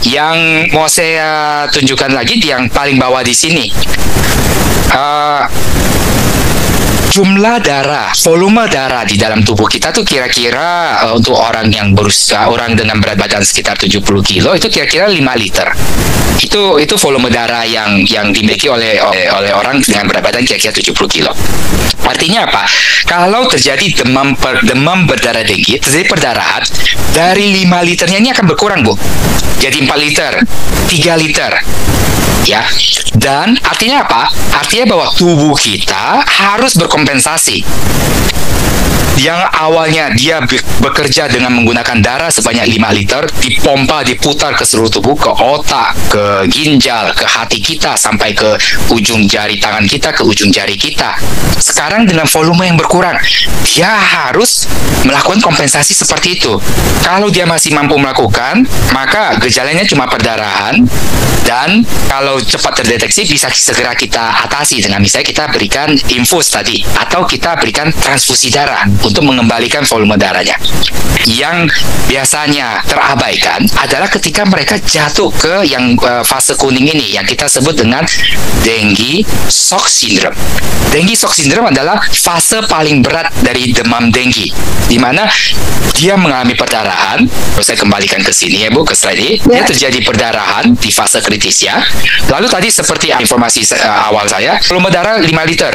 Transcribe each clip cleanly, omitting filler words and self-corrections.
Yang mau saya tunjukkan lagi di yang paling bawah di sini. Eh, Jumlah darah, volume darah di dalam tubuh kita tuh kira-kira untuk orang yang berusia, orang dengan berat badan sekitar 70 kilo itu kira-kira 5 liter. Itu volume darah yang dimiliki oleh orang dengan berat badan kira-kira 70 kilo. Artinya apa? Kalau terjadi demam berdarah tinggi, terjadi perdarahan, dari 5 liternya ini akan berkurang, Bu. Jadi 4 liter, 3 liter. Ya. Dan artinya apa? Artinya bahwa tubuh kita harus berkompensasi. Yang awalnya dia bekerja dengan menggunakan darah sebanyak 5 liter, dipompa, diputar ke seluruh tubuh, ke otak, ke ginjal, ke hati kita, sampai ke ujung jari tangan kita, ke ujung jari kita. Sekarang dengan volume yang berkurang, dia harus melakukan kompensasi seperti itu. Kalau dia masih mampu melakukan, maka gejalanya cuma perdarahan, dan kalau cepat terdeteksi bisa segera kita atasi dengan misalnya kita berikan infus tadi, atau kita berikan transfusi darah untuk mengembalikan volume darahnya. Yang biasanya terabaikan adalah ketika mereka jatuh ke yang fase kuning ini, yang kita sebut dengan dengue shock syndrome. Dengue shock syndrome adalah fase paling berat dari demam dengue, di mana dia mengalami perdarahan. Saya kembalikan ke sini ya Bu, ke slide ini. Dia terjadi perdarahan di fase kritis ya. Lalu tadi seperti informasi awal saya, volume darah 5 liter,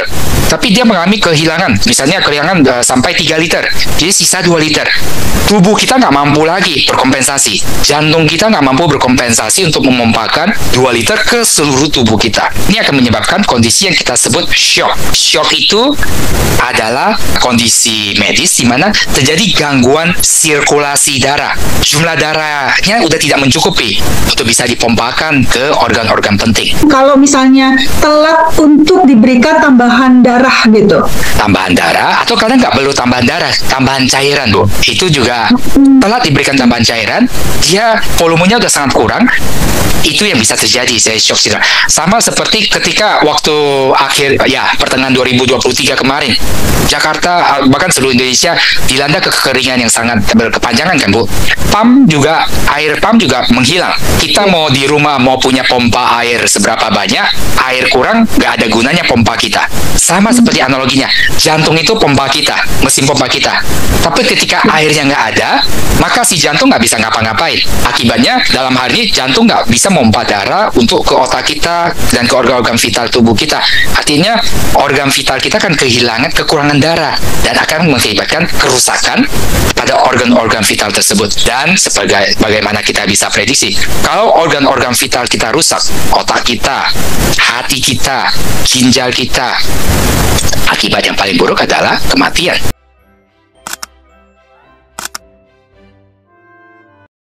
tapi dia mengalami kehilangan, misalnya kehilangan sampai 3 liter, jadi sisa 2 liter. Tubuh kita nggak mampu lagi berkompensasi, jantung kita nggak mampu berkompensasi untuk memompakan 2 liter ke seluruh tubuh kita. Ini akan menyebabkan kondisi yang kita sebut shock. Shock itu adalah kondisi medis di mana terjadi gangguan sirkulasi darah. Jumlah darahnya udah tidak mencukupi untuk bisa dipompakan ke organ-organ penting. Kalau misalnya telat untuk diberikan tambahan darah gitu. Tambahan darah, atau kadang nggak perlu tambahan darah, tambahan cairan, Bu. Itu juga telat diberikan tambahan cairan, dia volumenya udah sangat kurang. Itu yang bisa terjadi, saya shock syndrome. Sama seperti ketika waktu akhir, ya, pertengahan 2023 kemarin, Jakarta, bahkan seluruh Indonesia dilanda kekeringan yang sangat berkepanjangan kan, Bu. Air pump juga menghilang. Kita mau di rumah, mau punya pompa air seberapa banyak, air kurang, nggak ada gunanya pompa kita. Sama seperti analoginya, jantung itu pompa kita, mesin pompa kita. Tapi ketika airnya nggak ada, maka si jantung nggak bisa ngapa-ngapain. Akibatnya, dalam hal ini jantung nggak bisa memompa darah untuk ke otak kita dan ke organ-organ vital tubuh kita. Artinya, organ vital kita akan kehilangan kekurangan darah dan akan mengakibatkan kerusakan pada organ-organ vital tersebut. Dan bagaimana kita bisa prediksi, kalau organ-organ vital kita rusak, otak kita, hati kita, ginjal kita, akibat yang paling buruk adalah kematian.